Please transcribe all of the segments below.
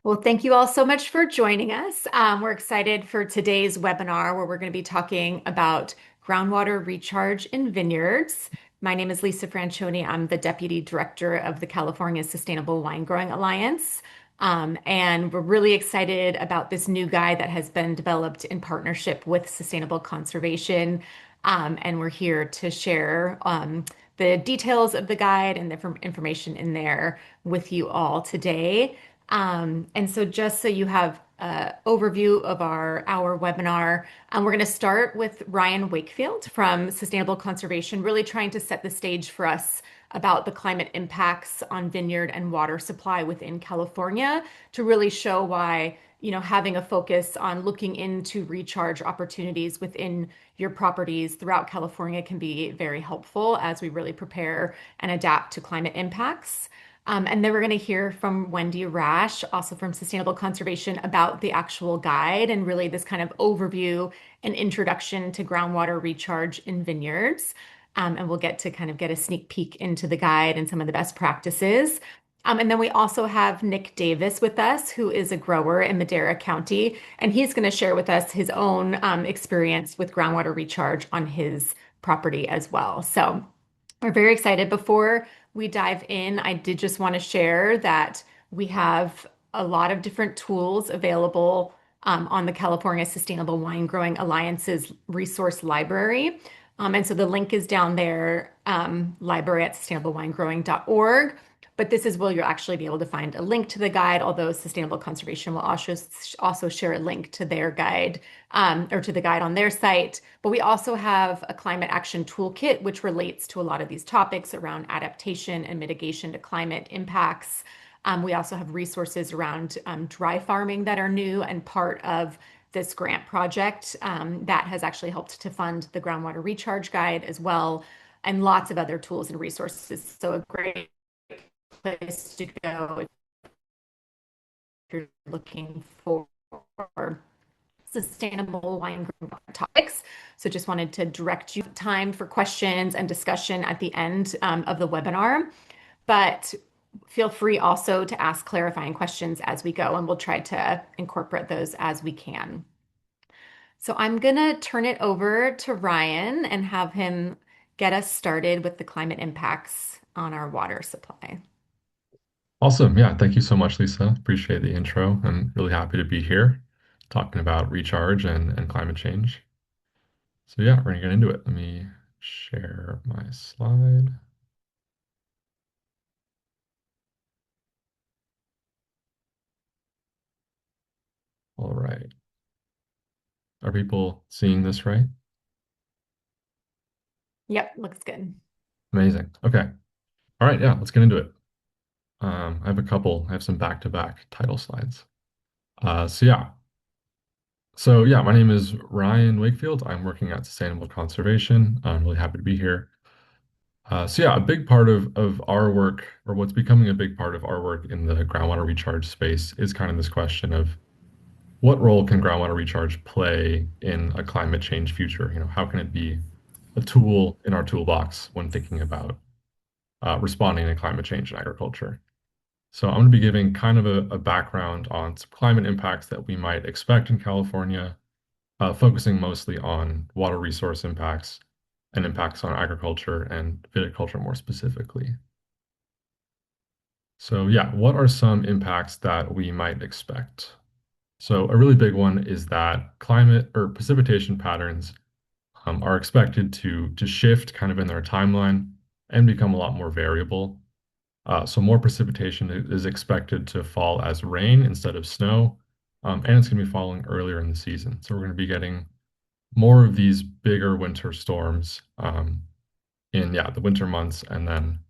Well, thank you all so much for joining us. We're excited for today's webinar where we're going to be talking about groundwater recharge in vineyards. My name is Lisa Franchioni. I'm the Deputy Director of the California Sustainable Wine Growing Alliance. And we're really excited about this new guide that has been developed in partnership with Sustainable Conservation. And we're here to share the details of the guide and the information in there with you all today. And so just so you have an overview of our webinar, we're going to start with Ryan Wakefield from Sustainable Conservation, really trying to set the stage for us about the climate impacts on vineyard and water supply within California to really show why, having a focus on looking into recharge opportunities within your properties throughout California can be very helpful as we really prepare and adapt to climate impacts. And then we're going to hear from Wendy Rash, also from Sustainable Conservation, about the actual guide and really this kind of overview and introduction to groundwater recharge in vineyards. And we'll get to kind of get a sneak peek into the guide and some of the best practices. And then we also have Nick Davis with us, who is a grower in Madera County, and he's going to share with us his own experience with groundwater recharge on his property as well. So we're very excited. Before we dive in, I did just want to share that we have a lot of different tools available on the California Sustainable Wine Growing Alliance's resource library. And so the link is down there, library at sustainablewinegrowing.org. But this is where you'll actually be able to find a link to the guide, although Sustainable Conservation will also share a link to their guide or to the guide on their site. But we also have a climate action toolkit, which relates to a lot of these topics around adaptation and mitigation to climate impacts. We also have resources around dry farming that are new and part of this grant project that has actually helped to fund the groundwater recharge guide as well, and lots of other tools and resources. So a great place to go if you're looking for sustainable wine topics. So just wanted to direct you time for questions and discussion at the end of the webinar. But feel free also to ask clarifying questions as we go, and we'll try to incorporate those as we can. So I'm going to turn it over to Ryan and have him get us started with the climate impacts on our water supply. Awesome. Yeah. Thank you so much, Lisa. Appreciate the intro. I'm really happy to be here talking about recharge and climate change. So yeah, we're gonna get into it. Let me share my slide. All right. Are people seeing this right? Yep, looks good. Amazing. Okay. All right. Yeah, let's get into it. I have some back-to-back title slides. So yeah. So yeah, my name is Ryan Wakefield. I'm working at Sustainable Conservation. I'm really happy to be here. So yeah, a big part of our work, or what's becoming a big part of our work in the groundwater recharge space, is kind of this question of what role can groundwater recharge play in a climate change future? How can it be a tool in our toolbox when thinking about responding to climate change in agriculture? So I'm going to be giving kind of a background on some climate impacts that we might expect in California, focusing mostly on water resource impacts and impacts on agriculture and viticulture more specifically. So yeah, what are some impacts that we might expect? So a really big one is that climate or precipitation patterns are expected to shift kind of in their timeline and become a lot more variable. So more precipitation is expected to fall as rain instead of snow, and it's going to be falling earlier in the season. So we're going to be getting more of these bigger winter storms in the winter months, and then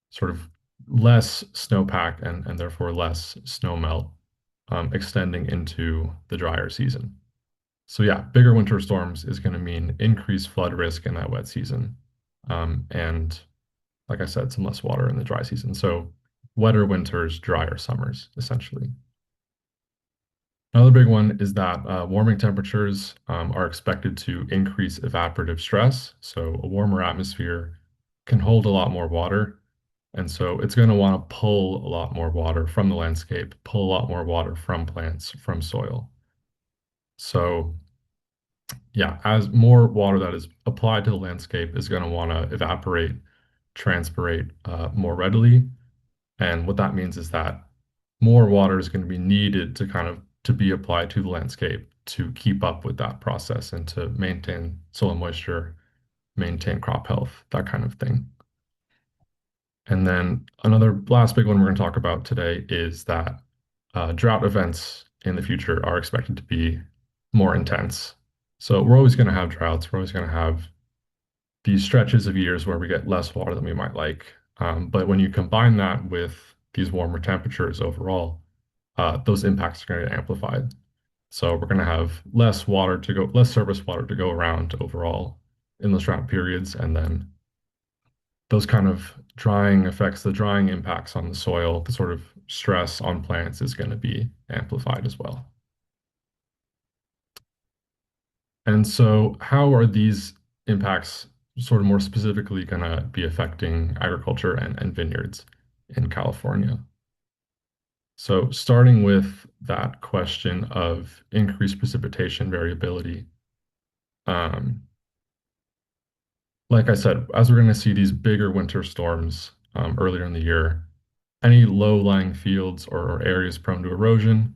sort of less snowpack and therefore less snow melt extending into the drier season. So yeah, bigger winter storms is going to mean increased flood risk in that wet season. And like I said, some less water in the dry season. So wetter winters, drier summers, essentially. Another big one is that warming temperatures are expected to increase evaporative stress. So a warmer atmosphere can hold a lot more water, And so it's going to want to pull a lot more water from the landscape, pull a lot more water from plants, from soil. So yeah, as more water that is applied to the landscape is going to want to evaporate, transpirate more readily. And what that means is that more water is going to be needed to kind of to be applied to the landscape to keep up with that process and to maintain soil moisture, maintain crop health, that kind of thing. And then another last big one we're going to talk about today is that drought events in the future are expected to be more intense. So we're always going to have droughts. We're always going to have these stretches of years where we get less water than we might like. But when you combine that with these warmer temperatures overall, those impacts are going to get amplified. So we're going to have less water to go, less surface water to go around overall in those drought periods. And then those kind of drying effects, the drying impacts on the soil, the sort of stress on plants is going to be amplified as well. And so, how are these impacts sort of more specifically going to be affecting agriculture and vineyards in California? So, starting with that question of increased precipitation variability, um, like I said, as we're going to see these bigger winter storms earlier in the year, any low-lying fields or areas prone to erosion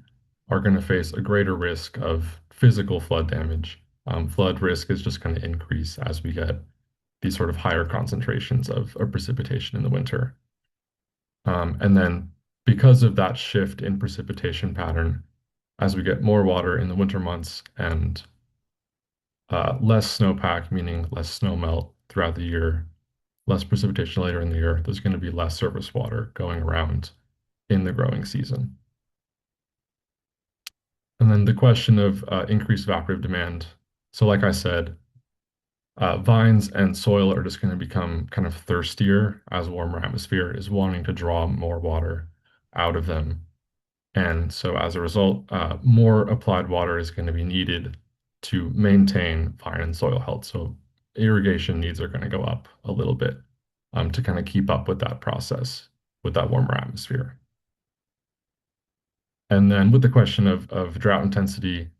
are going to face a greater risk of physical flood damage. Flood risk is just going to increase as we get these sort of higher concentrations of precipitation in the winter. And then because of that shift in precipitation pattern, as we get more water in the winter months and less snowpack, meaning less snow melt throughout the year, less precipitation later in the year, there's going to be less surface water going around in the growing season. And then the question of increased evaporative demand. So like I said, vines and soil are just going to become kind of thirstier as warmer atmosphere is wanting to draw more water out of them. And so as a result, more applied water is going to be needed to maintain vine and soil health. So irrigation needs are going to go up a little bit to kind of keep up with that process, with that warmer atmosphere. And then with the question of drought intensity,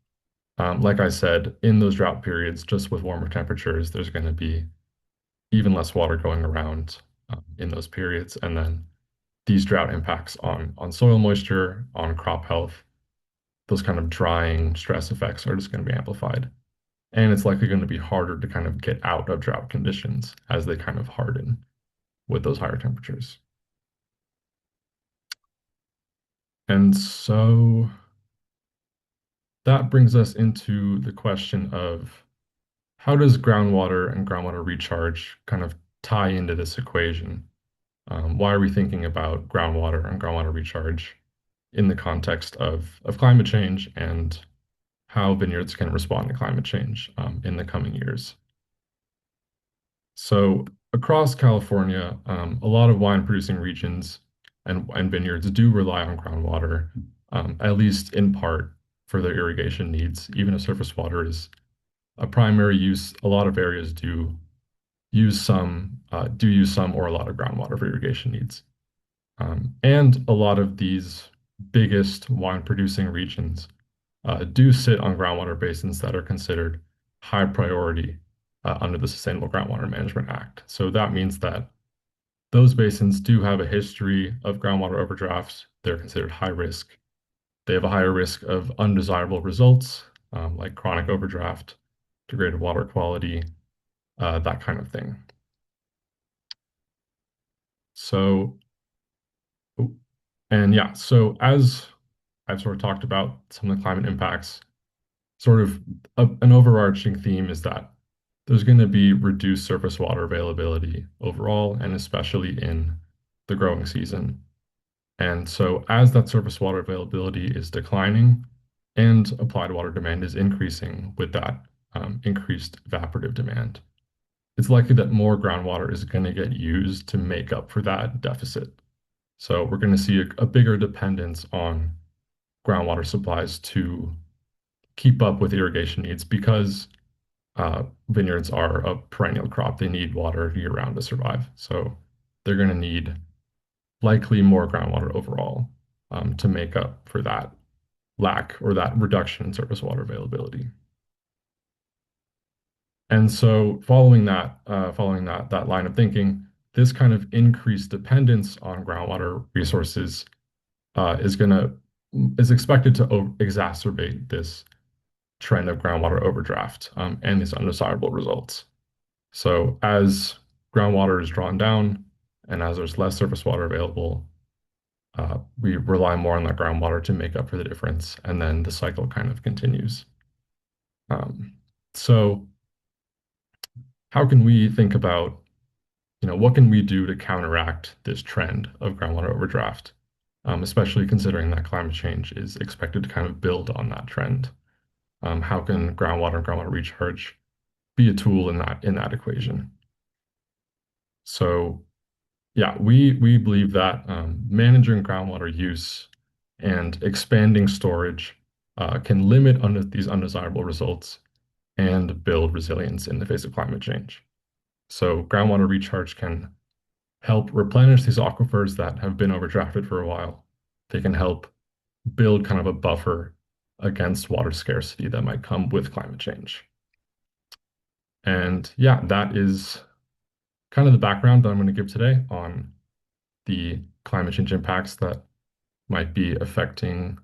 like I said, in those drought periods, just with warmer temperatures, there's going to be even less water going around in those periods. And then these drought impacts on soil moisture, on crop health, those kind of drying stress effects are just going to be amplified. And it's likely going to be harder to kind of get out of drought conditions as they kind of harden with those higher temperatures. And so that brings us into the question of how does groundwater and groundwater recharge kind of tie into this equation? Why are we thinking about groundwater and groundwater recharge in the context of climate change and how vineyards can respond to climate change in the coming years? So across California, a lot of wine producing regions and vineyards do rely on groundwater, at least in part for their irrigation needs. Even if surface water is a primary use, a lot of areas do use some or a lot of groundwater for irrigation needs. And a lot of these biggest wine producing regions do sit on groundwater basins that are considered high priority under the Sustainable Groundwater Management Act. So that means that those basins do have a history of groundwater overdrafts. They're considered high risk. They have a higher risk of undesirable results, like chronic overdraft, degraded water quality, that kind of thing. So, and yeah, so as I've sort of talked about some of the climate impacts, sort of an overarching theme is that there's going to be reduced surface water availability overall, and especially in the growing season. And so as that surface water availability is declining and applied water demand is increasing with that increased evaporative demand, it's likely that more groundwater is going to get used to make up for that deficit. So we're going to see a bigger dependence on groundwater supplies to keep up with irrigation needs because vineyards are a perennial crop. They need water year round to survive. So they're going to need likely more groundwater overall to make up for that lack or that reduction in surface water availability. And so following that line of thinking, this kind of increased dependence on groundwater resources is expected to exacerbate this trend of groundwater overdraft and these undesirable results. So as groundwater is drawn down and as there's less surface water available, we rely more on that groundwater to make up for the difference, and then the cycle kind of continues. Um, so how can we think about, what can we do to counteract this trend of groundwater overdraft, especially considering that climate change is expected to kind of build on that trend? How can groundwater and groundwater recharge be a tool in that equation? So yeah, we believe that managing groundwater use and expanding storage can limit these undesirable results and build resilience in the face of climate change. So groundwater recharge can help replenish these aquifers that have been overdrafted for a while. They can help build kind of a buffer against water scarcity that might come with climate change. And yeah, that is kind of the background that I'm going to give today on the climate change impacts that might be affecting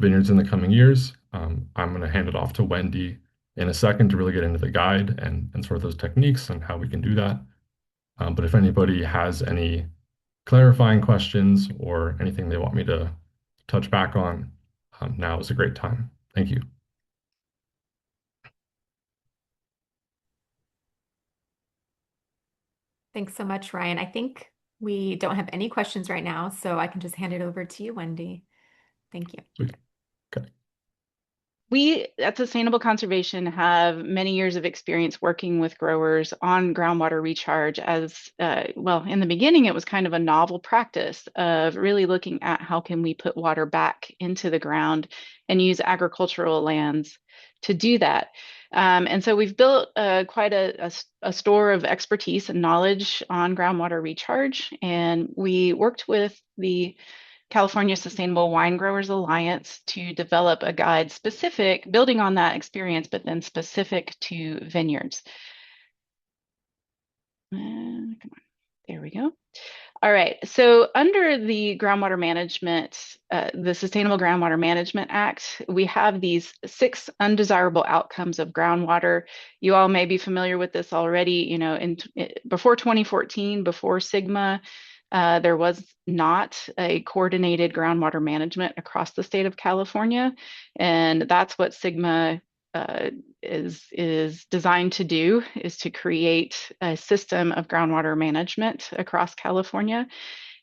vineyards in the coming years. I'm going to hand it off to Wendy in a second to really get into the guide and sort of those techniques and how we can do that. But if anybody has any clarifying questions or anything they want me to touch back on, now is a great time. Thank you. Thanks so much, Ryan. I think we don't have any questions right now, so I can just hand it over to you, Wendy. Thank you. Sweet. Okay. We at Sustainable Conservation have many years of experience working with growers on groundwater recharge as well, in the beginning, it was kind of a novel practice of really looking at how can we put water back into the ground and use agricultural lands to do that. And so we've built quite a store of expertise and knowledge on groundwater recharge. And we worked with the California Sustainable Wine Growers Alliance to develop a guide specific, building on that experience, but then specific to vineyards. Come on, there we go. All right, so under the groundwater management, the Sustainable Groundwater Management Act, we have these 6 undesirable outcomes of groundwater. You all may be familiar with this already. Before 2014, before SGMA, there was not a coordinated groundwater management across the state of California, and that's what SGMA is designed to do, is to create a system of groundwater management across California.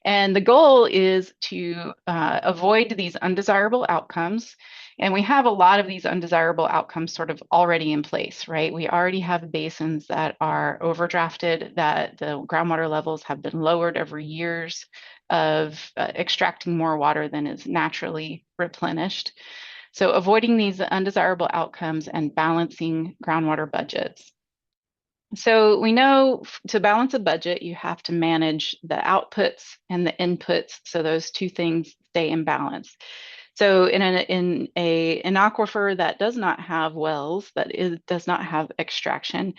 And the goal is to avoid these undesirable outcomes. And we have a lot of these undesirable outcomes sort of already in place, right? We already have basins that are overdrafted, that the groundwater levels have been lowered over years of extracting more water than is naturally replenished. So avoiding these undesirable outcomes and balancing groundwater budgets. So we know to balance a budget, you have to manage the outputs and the inputs, so those two things stay in balance. So in an aquifer that does not have wells, does not have extraction,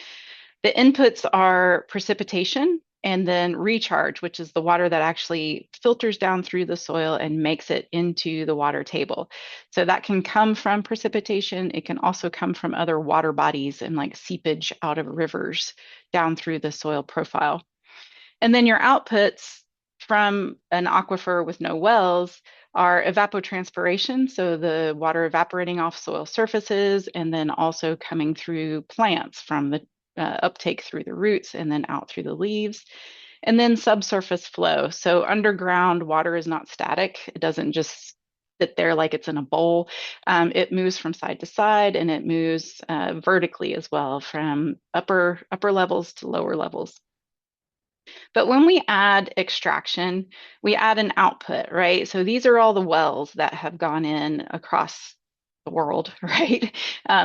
the inputs are precipitation and then recharge, which is the water that actually filters down through the soil and makes it into the water table. So that can come from precipitation. It can also come from other water bodies and like seepage out of rivers down through the soil profile. And then your outputs from an aquifer with no wells are evapotranspiration, so the water evaporating off soil surfaces, and then also coming through plants from the uptake through the roots and then out through the leaves. And then subsurface flow. So underground water is not static. It doesn't just sit there like it's in a bowl. It moves from side to side, and it moves vertically as well, from upper levels to lower levels. But when we add extraction, we add an output, right? So these are all the wells that have gone in across the world, right?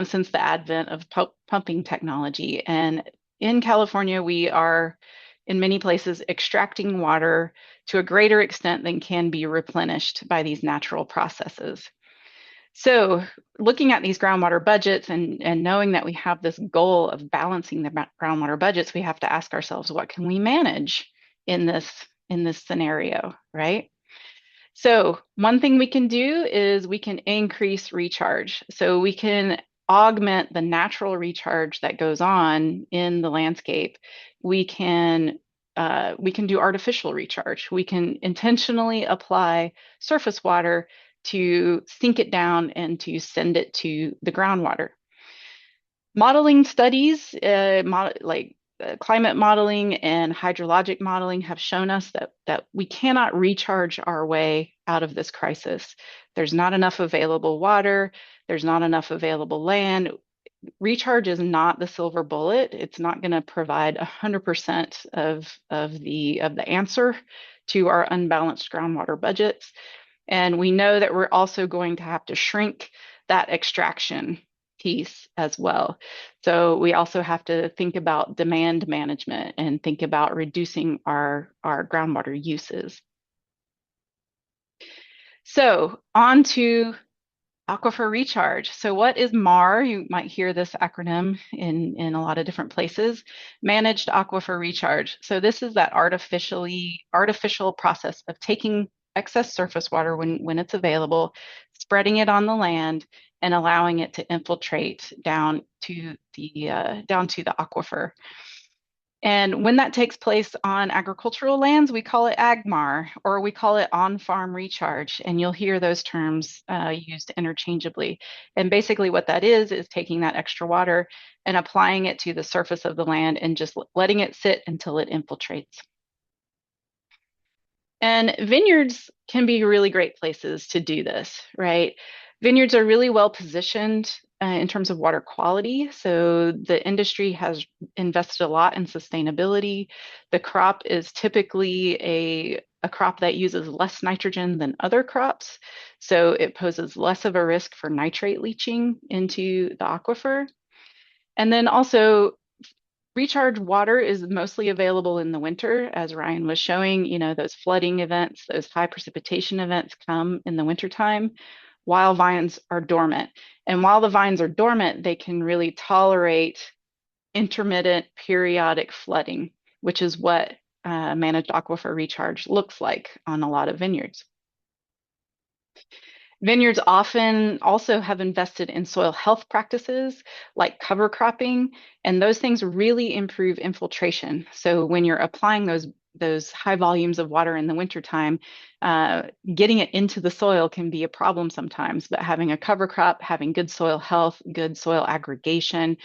Since the advent of pumping technology. And in California, we are in many places, extracting water to a greater extent than can be replenished by these natural processes. So looking at these groundwater budgets and knowing that we have this goal of balancing the groundwater budgets, we have to ask ourselves, what can we manage in this scenario, right? So one thing we can do is we can increase recharge. So we can augment the natural recharge that goes on in the landscape. We can do artificial recharge. We can intentionally apply surface water to sink it down and to send it to the groundwater. Modeling studies, climate modeling and hydrologic modeling, have shown us that we cannot recharge our way out of this crisis. There's not enough available water. There's not enough available land. Recharge is not the silver bullet. It's not going to provide 100% of the answer to our unbalanced groundwater budgets. And we know that we're also going to have to shrink that extraction piece as well. So we also have to think about demand management and think about reducing our groundwater uses. So on to aquifer recharge. So what is MAR? You might hear this acronym in a lot of different places. Managed aquifer recharge. So this is that artificial process of taking excess surface water when it's available, spreading it on the land, and allowing it to infiltrate down to the aquifer. And when that takes place on agricultural lands, we call it AgMAR, or we call it on-farm recharge. And you'll hear those terms used interchangeably. And basically what that is taking that extra water and applying it to the surface of the land and just letting it sit until it infiltrates. And vineyards can be really great places to do this, right? Vineyards are really well positioned in terms of water quality. So the industry has invested a lot in sustainability. The crop is typically a crop that uses less nitrogen than other crops. So it poses less of a risk for nitrate leaching into the aquifer. And then also, recharge water is mostly available in the winter, as Ryan was showing. Those flooding events, those high precipitation events come in the wintertime while vines are dormant. And while the vines are dormant, they can really tolerate intermittent periodic flooding, which is what managed aquifer recharge looks like on a lot of vineyards. Vineyards often also have invested in soil health practices like cover cropping, and those things really improve infiltration. So when you're applying those high volumes of water in the wintertime, getting it into the soil can be a problem sometimes, but having a cover crop, having good soil health, good soil aggregation,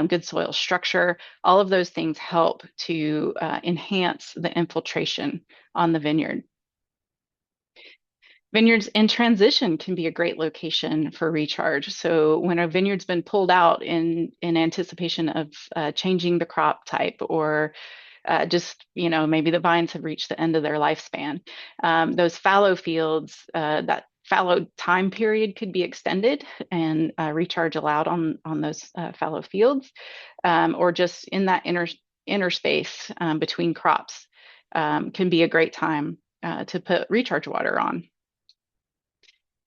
good soil structure, all of those things help to enhance the infiltration on the vineyard. Vineyards in transition can be a great location for recharge. So when a vineyard's been pulled out in anticipation of changing the crop type, or just maybe the vines have reached the end of their lifespan, those fallow fields, that fallow time period could be extended and recharge allowed on those fallow fields, or just in that inner space between crops can be a great time to put recharge water on.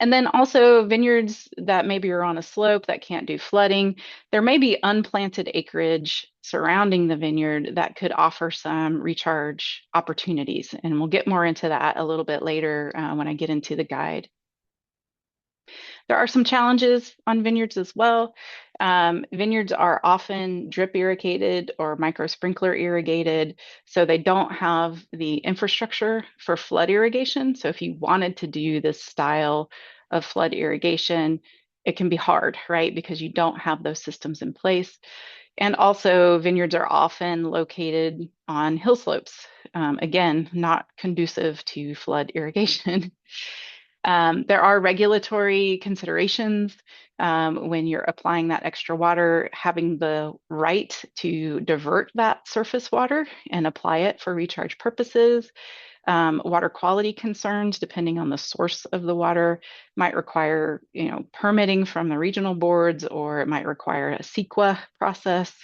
And then also vineyards that maybe are on a slope that can't do flooding, there may be unplanted acreage surrounding the vineyard that could offer some recharge opportunities. And we'll get more into that a little bit later when I get into the guide. There are some challenges on vineyards as well. Vineyards are often drip irrigated or micro sprinkler irrigated, so they don't have the infrastructure for flood irrigation. So if you wanted to do this style of flood irrigation, it can be hard, right? Because you don't have those systems in place. And also, vineyards are often located on hill slopes. Again, not conducive to flood irrigation. There are regulatory considerations when you're applying that extra water, having the right to divert that surface water and apply it for recharge purposes. Water quality concerns, depending on the source of the water, might require permitting from the regional boards, or it might require a CEQA process.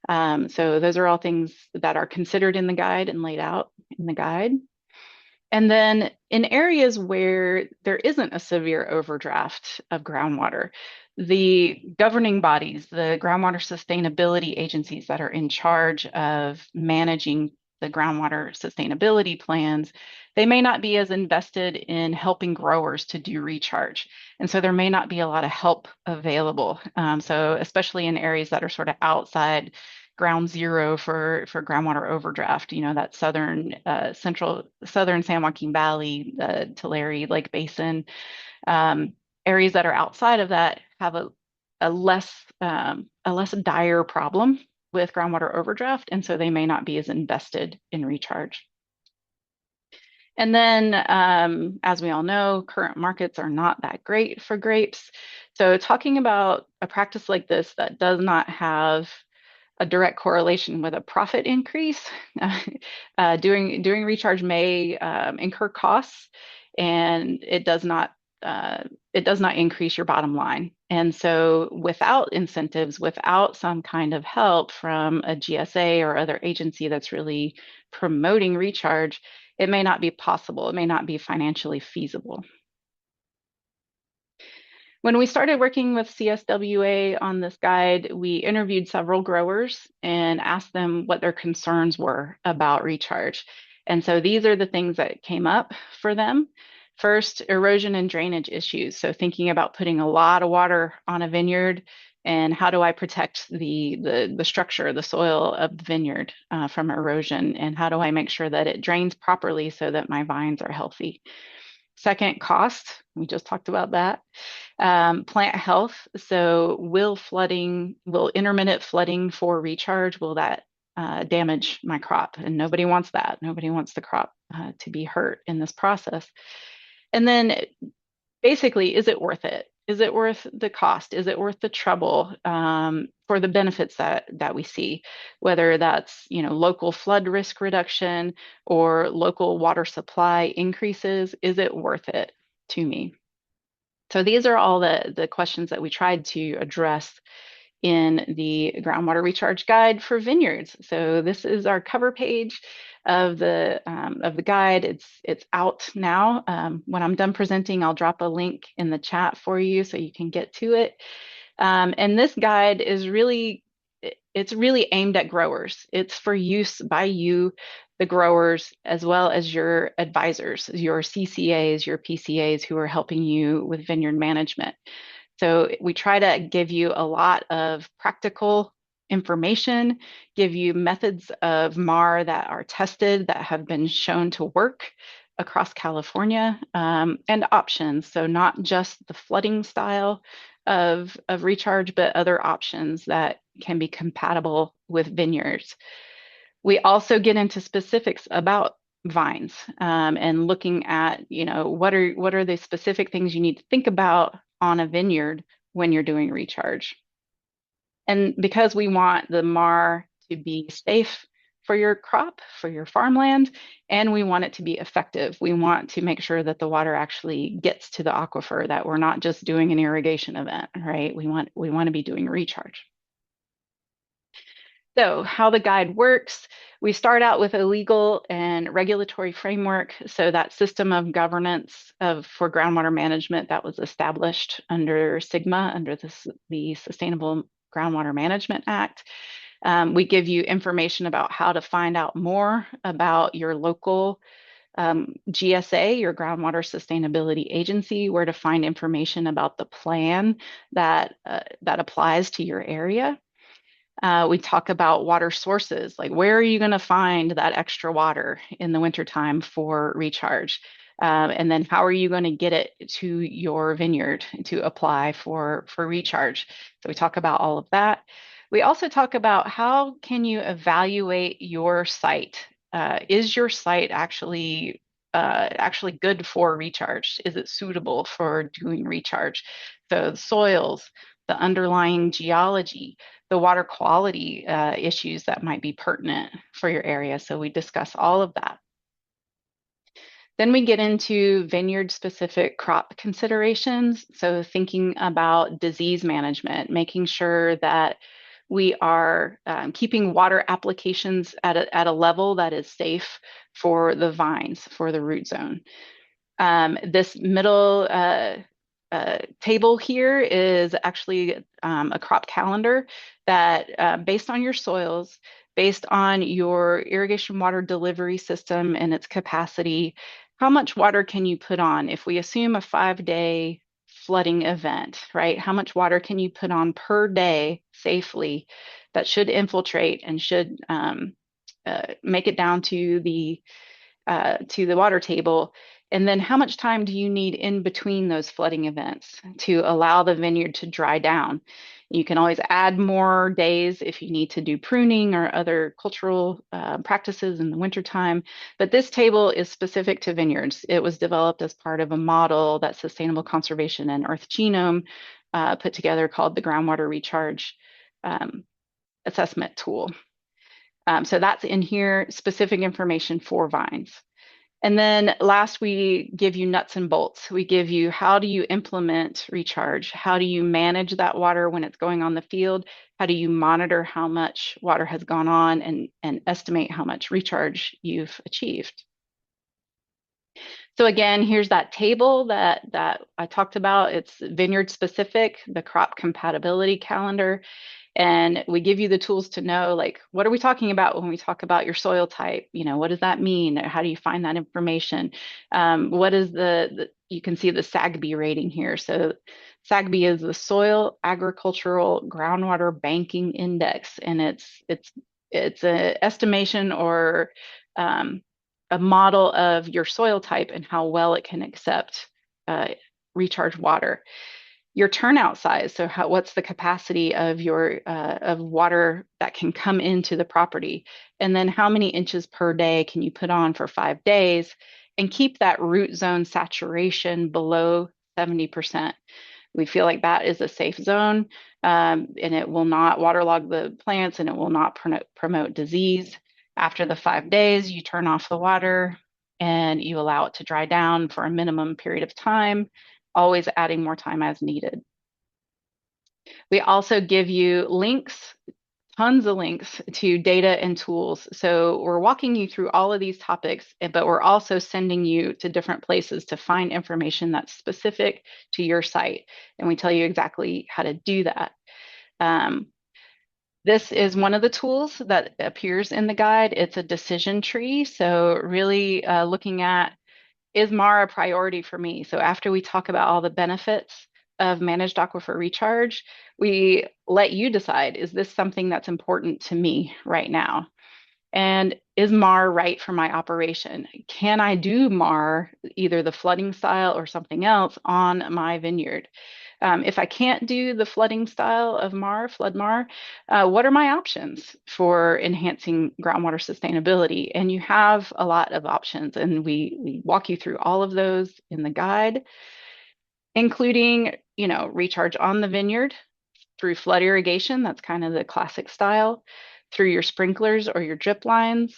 So those are all things that are considered in the guide and laid out in the guide. And then in areas where there isn't a severe overdraft of groundwater, the governing bodies, the groundwater sustainability agencies that are in charge of managing the groundwater sustainability plans, they may not be as invested in helping growers to do recharge. And so there may not be a lot of help available. So especially in areas that are sort of outside ground zero for groundwater overdraft, that southern San Joaquin Valley, the Tulare Lake Basin, areas that are outside of that have a less dire problem with groundwater overdraft, and so they may not be as invested in recharge. And then, as we all know, current markets are not that great for grapes. So talking about a practice like this that does not have a direct correlation with a profit increase. Doing recharge may incur costs, and it does not increase your bottom line. And so, without incentives, without some kind of help from a GSA or other agency that's really promoting recharge, it may not be possible. It may not be financially feasible. When we started working with CSWA on this guide, we interviewed several growers and asked them what their concerns were about recharge. And so these are the things that came up for them. First, erosion and drainage issues. So thinking about putting a lot of water on a vineyard, and how do I protect the structure, the soil of the vineyard from erosion, and how do I make sure that it drains properly so that my vines are healthy? Second, cost. We just talked about that. Plant health. So will intermittent flooding for recharge, will that damage my crop? And nobody wants that. Nobody wants the crop to be hurt in this process. And then basically, is it worth it? Is it worth the cost? Is it worth the trouble for the benefits that we see? Whether that's local flood risk reduction or local water supply increases, is it worth it to me? So these are all the questions that we tried to address in the groundwater recharge guide for vineyards. So this is our cover page of the guide. It's out now. When I'm done presenting, I'll drop a link in the chat for you so you can get to it. And this guide is it's really aimed at growers. It's for use by you, the growers, as well as your advisors, your CCAs, your PCAs who are helping you with vineyard management. So we try to give you a lot of practical information, give you methods of MAR that are tested, that have been shown to work across California, and options. So not just the flooding style of recharge, but other options that can be compatible with vineyards. We also get into specifics about vines, and looking at, what are the specific things you need to think about on a vineyard when you're doing recharge. And because we want the MAR to be safe for your crop, for your farmland, and we want it to be effective, we want to make sure that the water actually gets to the aquifer, that we're not just doing an irrigation event, right? We want to be doing recharge. So how the guide works, we start out with a legal and regulatory framework. So that system of governance for groundwater management that was established under SGMA, under the Sustainable Groundwater Management Act. We give you information about how to find out more about your local GSA, your Groundwater Sustainability Agency, where to find information about the plan that applies to your area. We talk about water sources, like where are you going to find that extra water in the wintertime for recharge? And then how are you going to get it to your vineyard to apply for recharge? So we talk about all of that. We also talk about how can you evaluate your site? Is your site actually good for recharge? Is it suitable for doing recharge? So the soils, the underlying geology, the water quality issues that might be pertinent for your area. So we discuss all of that. Then we get into vineyard specific crop considerations. So thinking about disease management, making sure that We are keeping water applications at a level that is safe for the vines, for the root zone. This middle table here is actually a crop calendar that, based on your soils, based on your irrigation water delivery system and its capacity, how much water can you put on? If we assume a 5-day flooding event, right? How much water can you put on per day safely that should infiltrate and should make it down to the water table? And then how much time do you need in between those flooding events to allow the vineyard to dry down? You can always add more days if you need to do pruning or other cultural practices in the wintertime. But this table is specific to vineyards. It was developed as part of a model that Sustainable Conservation and Earth Genome put together called the Groundwater Recharge Assessment Tool. So that's in here, specific information for vines. And then last, we give you nuts and bolts. We give you how do you implement recharge? How do you manage that water when it's going on the field? How do you monitor how much water has gone on and estimate how much recharge you've achieved? So again, here's that table that I talked about. It's vineyard specific, the crop compatibility calendar. And we give you the tools to know, like, what are we talking about when we talk about your soil type? You know, what does that mean? How do you find that information? What is you can see the SAGB rating here. So SAGB is the Soil Agricultural Groundwater Banking Index, and it's an estimation or a model of your soil type and how well it can accept recharge water. Your turnout size, so what's the capacity of your of water that can come into the property, and then how many inches per day can you put on for 5 days, and keep that root zone saturation below 70%. We feel like that is a safe zone, and it will not waterlog the plants, and it will not promote disease. After the 5 days, you turn off the water and you allow it to dry down for a minimum period of time, always adding more time as needed. We also give you links, tons of links to data and tools. So we're walking you through all of these topics, but we're also sending you to different places to find information that's specific to your site. And we tell you exactly how to do that. This is one of the tools that appears in the guide. It's a decision tree. So really looking at, is MAR a priority for me? So after we talk about all the benefits of managed aquifer recharge, we let you decide, is this something that's important to me right now? And is MAR right for my operation? Can I do MAR, either the flooding style or something else, on my vineyard? If I can't do the flooding style of MAR, flood MAR, what are my options for enhancing groundwater sustainability? And you have a lot of options, and we walk you through all of those in the guide, including, you know, recharge on the vineyard through flood irrigation. That's kind of the classic style, through your sprinklers or your drip lines.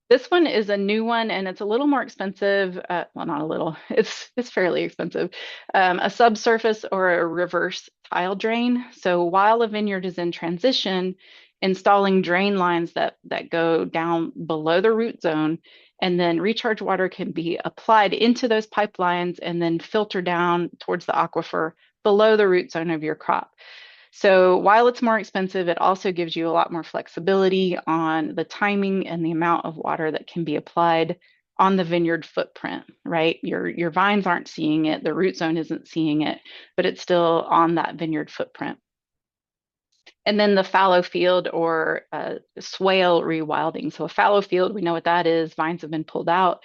This one is a new one, and it's a little more expensive. Well, not a little, it's fairly expensive. A subsurface or a reverse tile drain. So while a vineyard is in transition, installing drain lines that go down below the root zone, and then recharge water can be applied into those pipelines and then filter down towards the aquifer below the root zone of your crop. So while it's more expensive, it also gives you a lot more flexibility on the timing and the amount of water that can be applied on the vineyard footprint, right? Your vines aren't seeing it, the root zone isn't seeing it, but it's still on that vineyard footprint. And then the fallow field or swale rewilding. So a fallow field, we know what that is. Vines have been pulled out.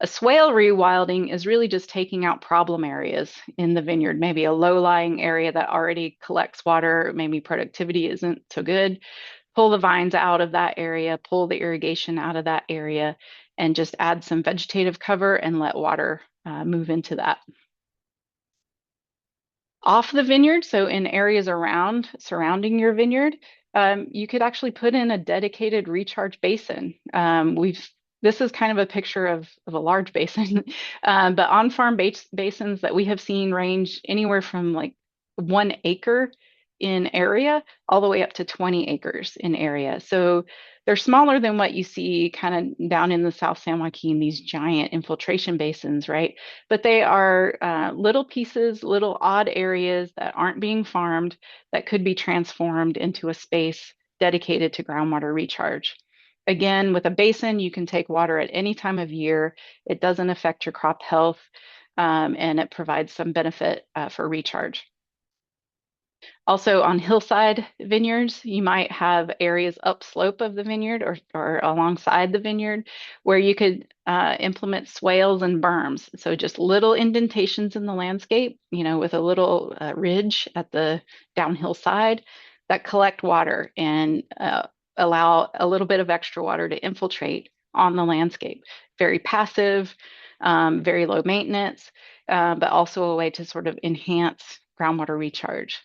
A swale rewilding is really just taking out problem areas in the vineyard, maybe a low-lying area that already collects water, maybe productivity isn't so good. Pull the vines out of that area, pull the irrigation out of that area, and just add some vegetative cover and let water move into that. Off the vineyard, so in areas surrounding your vineyard, you could actually put in a dedicated recharge basin. This is kind of a picture of a large basin, but on-farm basins that we have seen range anywhere from like 1 acre in area all the way up to 20 acres in area. So they're smaller than what you see kind of down in the South San Joaquin, these giant infiltration basins, right? But they are little pieces, little odd areas that aren't being farmed that could be transformed into a space dedicated to groundwater recharge. Again, with a basin, you can take water at any time of year. It doesn't affect your crop health, and it provides some benefit for recharge. Also, on hillside vineyards, you might have areas upslope of the vineyard or alongside the vineyard where you could implement swales and berms. So just little indentations in the landscape, with a little ridge at the downhill side that collect water and allow a little bit of extra water to infiltrate on the landscape. Very passive, very low maintenance, but also a way to sort of enhance groundwater recharge.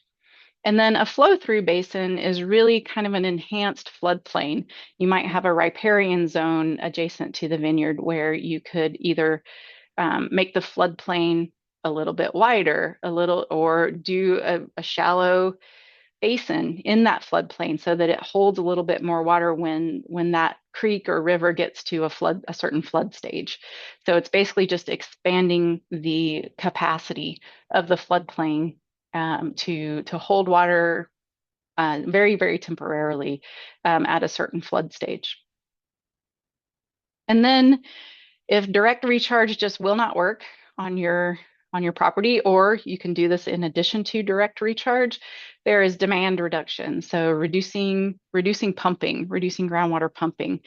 And then a flow-through basin is really kind of an enhanced floodplain. You might have a riparian zone adjacent to the vineyard where you could either make the floodplain a little bit wider, or do a shallow basin in that floodplain so that it holds a little bit more water when that creek or river gets to a certain flood stage. So it's basically just expanding the capacity of the floodplain to hold water very, very temporarily at a certain flood stage. And then if direct recharge just will not work on your property, or you can do this in addition to direct recharge, there is demand reduction. So reducing pumping, reducing groundwater pumping.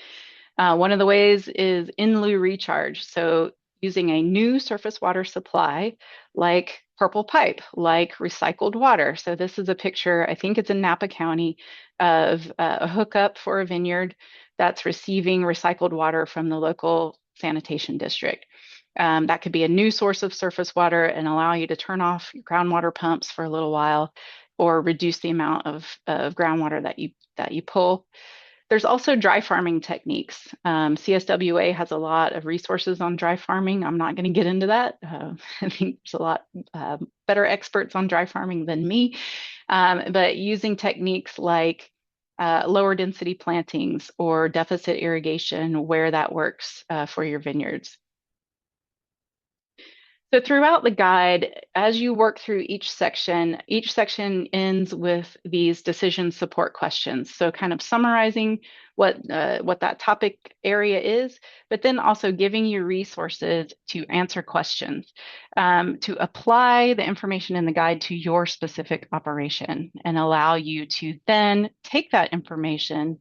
One of the ways is in lieu recharge. So using a new surface water supply like purple pipe, like recycled water. So this is a picture, I think it's in Napa County, of a hookup for a vineyard that's receiving recycled water from the local sanitation district. That could be a new source of surface water and allow you to turn off your groundwater pumps for a little while or reduce the amount of groundwater that you pull. There's also dry farming techniques. CSWA has a lot of resources on dry farming. I'm not going to get into that. I think there's a lot better experts on dry farming than me. But using techniques like lower density plantings or deficit irrigation where that works for your vineyards. So throughout the guide, as you work through each section ends with these decision support questions. So kind of summarizing what that topic area is, but then also giving you resources to answer questions, to apply the information in the guide to your specific operation and allow you to then take that information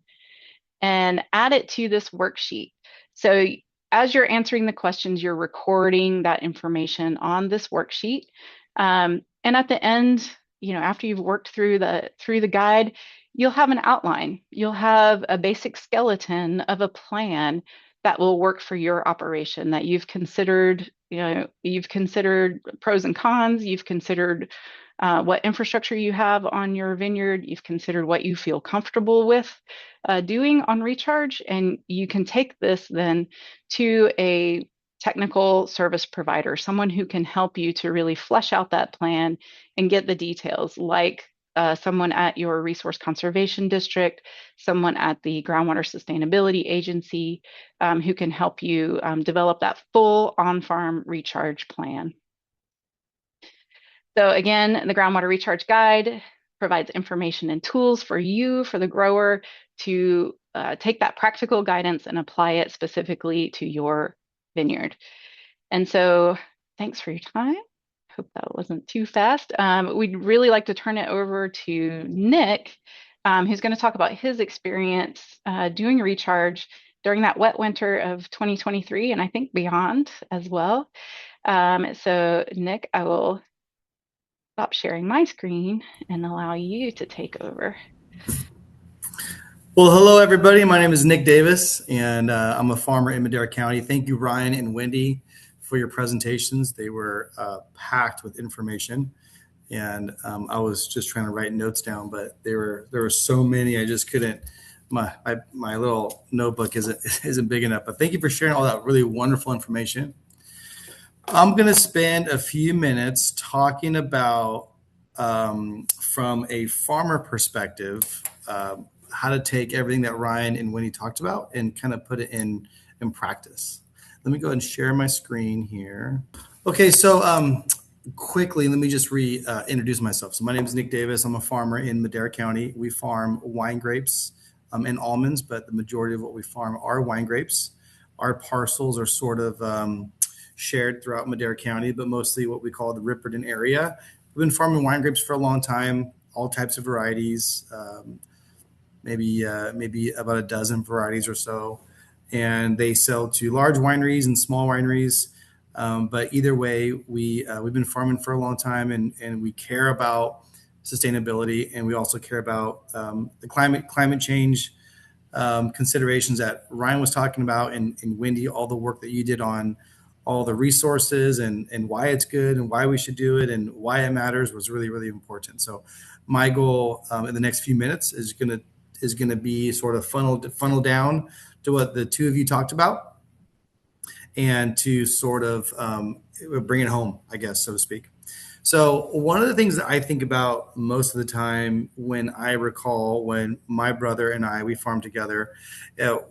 and add it to this worksheet. So as you're answering the questions, you're recording that information on this worksheet. And at the end, after you've worked through the guide, you'll have an outline. You'll have a basic skeleton of a plan that will work for your operation that you've considered. You've considered pros and cons. You've considered what infrastructure you have on your vineyard. You've considered what you feel comfortable with doing on recharge, and you can take this then to a technical service provider, someone who can help you to really flesh out that plan and get the details, like someone at your resource conservation district, someone at the groundwater sustainability agency, who can help you develop that full on-farm recharge plan. So again, the groundwater recharge guide provides information and tools for you, for the grower, to take that practical guidance and apply it specifically to your vineyard. And so thanks for your time. Hope that wasn't too fast. We'd really like to turn it over to Nick, who's going to talk about his experience doing recharge during that wet winter of 2023, and I think beyond as well. So Nick, I will stop sharing my screen and allow you to take over. Well, hello, everybody. My name is Nick Davis, and I'm a farmer in Madera County. Thank you, Ryan and Wendy, for your presentations. They were packed with information, and I was just trying to write notes down, but there were so many I just couldn't. My little notebook isn't big enough. But thank you for sharing all that really wonderful information. I'm going to spend a few minutes talking about from a farmer perspective, how to take everything that Ryan and Winnie talked about and kind of put it in practice. Let me go ahead and share my screen here. Okay, so quickly, let me just introduce myself. So my name is Nick Davis. I'm a farmer in Madera County. We farm wine grapes and almonds, but the majority of what we farm are wine grapes. Our parcels are sort of shared throughout Madera County, but mostly what we call the Ripperton area. We've been farming wine grapes for a long time, all types of varieties, maybe about a dozen varieties or so. And they sell to large wineries and small wineries. But either way, we've been farming for a long time, and we care about sustainability, and we also care about the climate change considerations that Ryan was talking about, and Wendy, all the work that you did on all the resources and why it's good and why we should do it and why it matters was really, really important. So my goal in the next few minutes is gonna be sort of funnel down to what the two of you talked about, and to sort of bring it home, I guess, so to speak. So one of the things that I think about most of the time when I recall when my brother and we farmed together,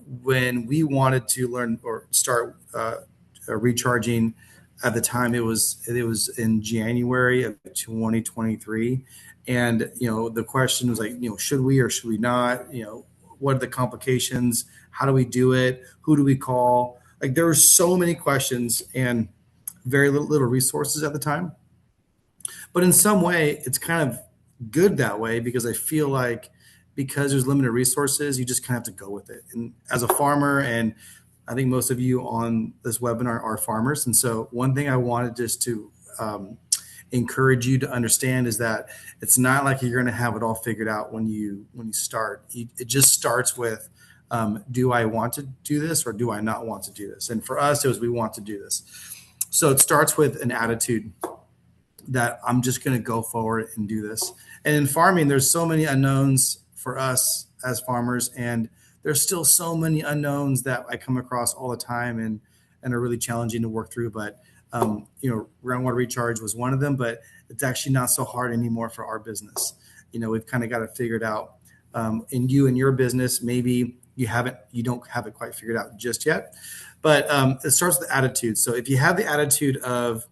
when we wanted to learn or start recharging, at the time it was in January of 2023. And, the question was like, should we or should we not? What are the complications? How do we do it? Who do we call? Like, there were so many questions and very little resources at the time. But in some way, it's kind of good that way, because I feel like because there's limited resources, you just kind of have to go with it. And as a farmer, and I think most of you on this webinar are farmers. And so one thing I wanted just to encourage you to understand is that it's not like you're going to have it all figured out when you start. It just starts with, do I want to do this or do I not want to do this? And for us, it was, we want to do this. So it starts with an attitude that I'm just going to go forward and do this. And in farming, there's so many unknowns for us as farmers, and there's still so many unknowns that I come across all the time and are really challenging to work through. But groundwater recharge was one of them, but it's actually not so hard anymore for our business. We've kind of got it figured out. In your business, maybe you don't have it quite figured out just yet, but it starts with the attitude. So if you have the attitude of,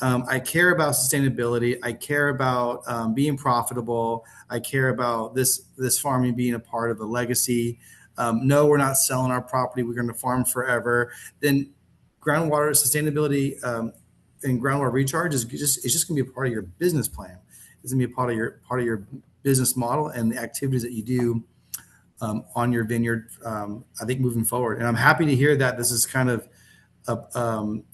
I care about sustainability, I care about being profitable, I care about this farming being a part of a legacy. No, we're not selling our property, we're going to farm forever. Then groundwater sustainability and groundwater recharge is just going to be a part of your business plan. It's going to be a part of your business model and the activities that you do on your vineyard. I think moving forward, and I'm happy to hear that this is kind of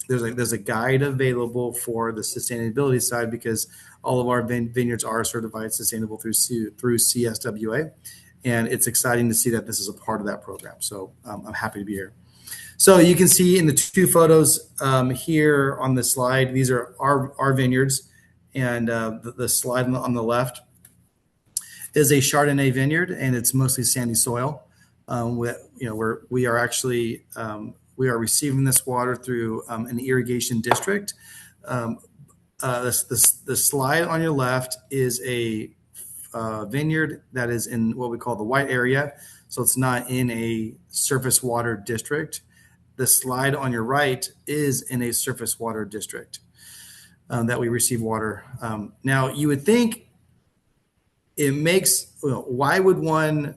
there's a guide available for the sustainability side, because all of our vineyards are certified sustainable through CSWA, and it's exciting to see that this is a part of that program. So I'm happy to be here. So you can see in the two photos here on the slide, these are our vineyards, and the slide on the left is a Chardonnay vineyard, and it's mostly sandy soil. We are actually we are receiving this water through an irrigation district. The slide on your left is a vineyard that is in what we call the white area, so it's not in a surface water district. The slide on your right is in a surface water district that we receive water. Now, you would think it makes, why would one,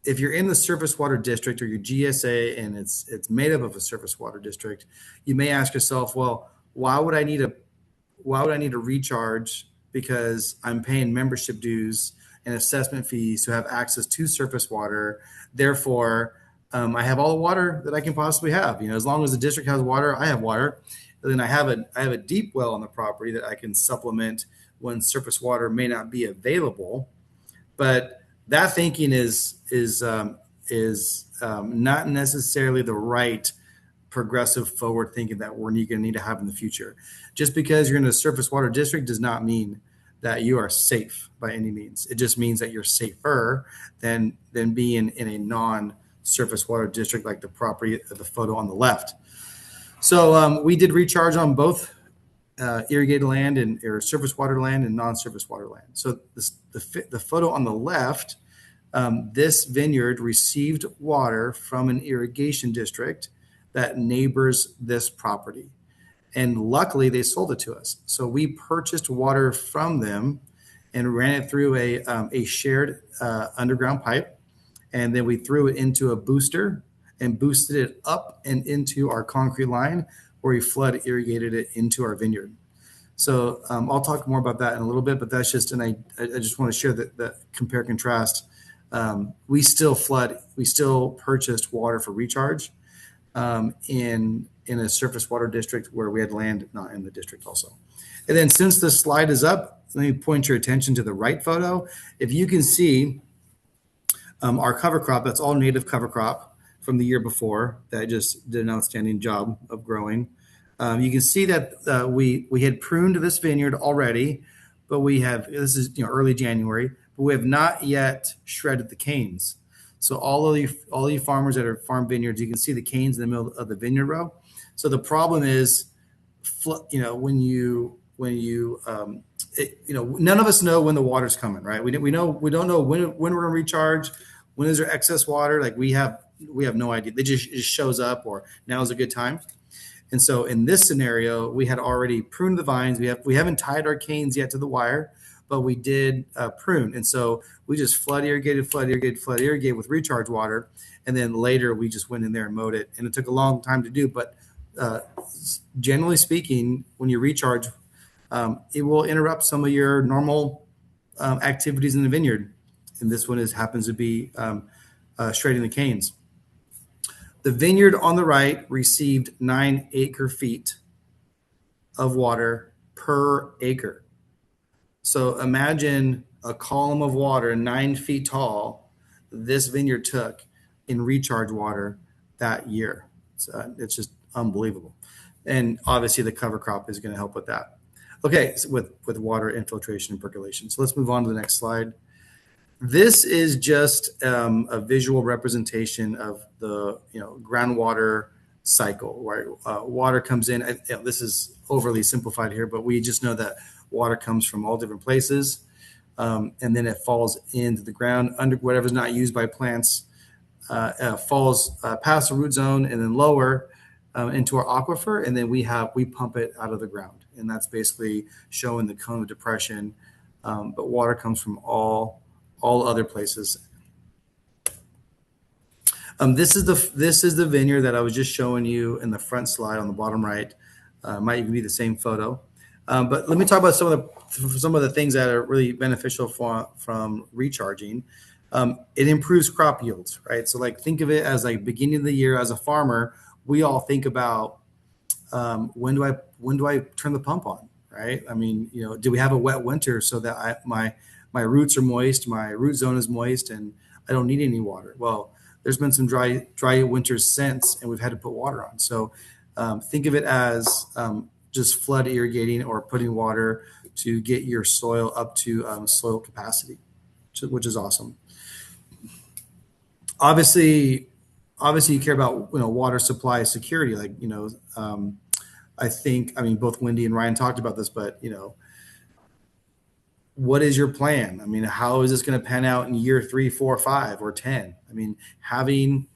if you're in the surface water district or your GSA and it's made up of a surface water district, you may ask yourself, well, why would I need a recharge, because I'm paying membership dues and assessment fees to have access to surface water. Therefore, I have all the water that I can possibly have. As long as the district has water, I have water. And then I have a deep well on the property that I can supplement when surface water may not be available. But that thinking is not necessarily the right progressive forward thinking that we're going to need to have in the future. Just because you're in a surface water district does not mean that you are safe by any means. It just means that you're safer than being in a non-surface water district like the property, the photo on the left. So we did recharge on both irrigated land and or surface water land and non-surface water land. So the photo on the left, this vineyard received water from an irrigation district that neighbors this property. And luckily they sold it to us. So we purchased water from them and ran it through a shared underground pipe. And then we threw it into a booster and boosted it up and into our concrete line where we flood irrigated it into our vineyard. So I'll talk more about that in a little bit, but that's just, and I just want to share that compare contrast. We still purchased water for recharge in a surface water district where we had land not in the district also. And then since the slide is up, let me point your attention to the right photo. If you can see our cover crop, that's all native cover crop from the year before that just did an outstanding job of growing. You can see that we had pruned this vineyard already, but this is early January, but we have not yet shredded the canes. So all of you farmers that are farm vineyards, you can see the canes in the middle of the vineyard row. So the problem is, when you none of us know when the water's coming, right? We don't know when we're gonna recharge. When is there excess water? Like we have no idea. It just shows up, or now is a good time. And so in this scenario, we had already pruned the vines. We haven't tied our canes yet to the wire, but we did prune. And so we just flood irrigated with recharge water. And then later we just went in there and mowed it. And it took a long time to do. But generally speaking, when you recharge, it will interrupt some of your normal activities in the vineyard. And this one happens to be shredding the canes. The vineyard on the right received 9 acre-feet of water per acre. So imagine a column of water 9 feet tall this vineyard took in recharge water that year. It's just unbelievable. And obviously the cover crop is going to help with that. Okay, so with water infiltration and percolation. So let's move on to the next slide. This is just a visual representation of the groundwater cycle, where water comes in. This is overly simplified here, but we just know that water comes from all different places, and then it falls into the ground under whatever's not used by plants, falls past the root zone and then lower into our aquifer, and then we pump it out of the ground, and that's basically showing the cone of depression. But water comes from all other places. This is the vineyard that I was just showing you in the front slide on the bottom right. Might even be the same photo. But let me talk about some of the things that are really beneficial from recharging. It improves crop yields, right? So think of it as beginning of the year as a farmer, we all think about when do I turn the pump on, right? I mean, do we have a wet winter so that my roots are moist, my root zone is moist, and I don't need any water? Well, there's been some dry winters since, and we've had to put water on. So think of it as just flood irrigating or putting water to get your soil up to soil capacity, which is awesome. Obviously you care about water supply security. I mean, both Wendy and Ryan talked about this, but what is your plan? I mean, how is this going to pan out in year 3, 4, 5, or 10? I mean, having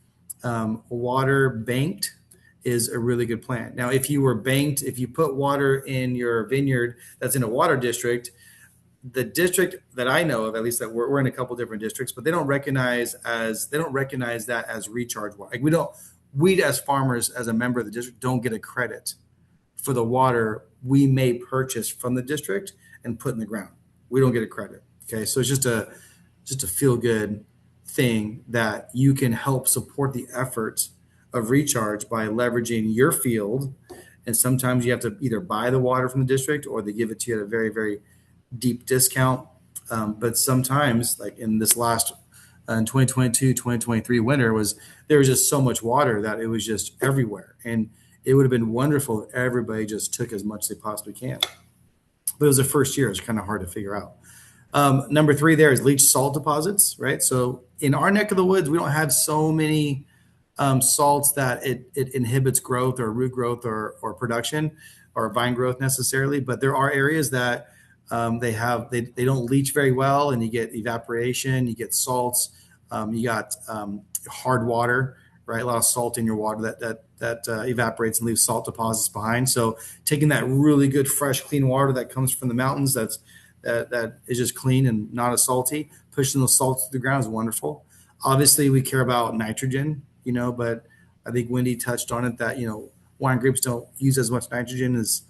water banked is a really good plan. Now, if you put water in your vineyard that's in a water district, the district that I know of, at least that we're in a couple different districts, but they don't recognize that as recharge water. We as farmers, as a member of the district, don't get a credit for the water we may purchase from the district and put in the ground. We don't get a credit. Okay, so it's just a feel good thing that you can help support the efforts of recharge by leveraging your field. And sometimes you have to either buy the water from the district or they give it to you at a very, very deep discount. But sometimes, like in this last in 2022, 2023 winter, there was just so much water that it was just everywhere. And it would have been wonderful if everybody just took as much as they possibly can. But it was the first year. It's kind of hard to figure out. Number 3 there is leach salt deposits, right? So in our neck of the woods, we don't have so many salts that it inhibits growth or root growth or production or vine growth necessarily, but there are areas that they don't leach very well, and you get evaporation, you get salts, you got hard water, right? A lot of salt in your water that evaporates and leaves salt deposits behind. So taking that really good, fresh, clean water that comes from the mountains, that is just clean and not as salty, pushing those salts to the ground is wonderful. Obviously, we care about nitrogen, but I think Wendy touched on it that wine grapes don't use as much nitrogen as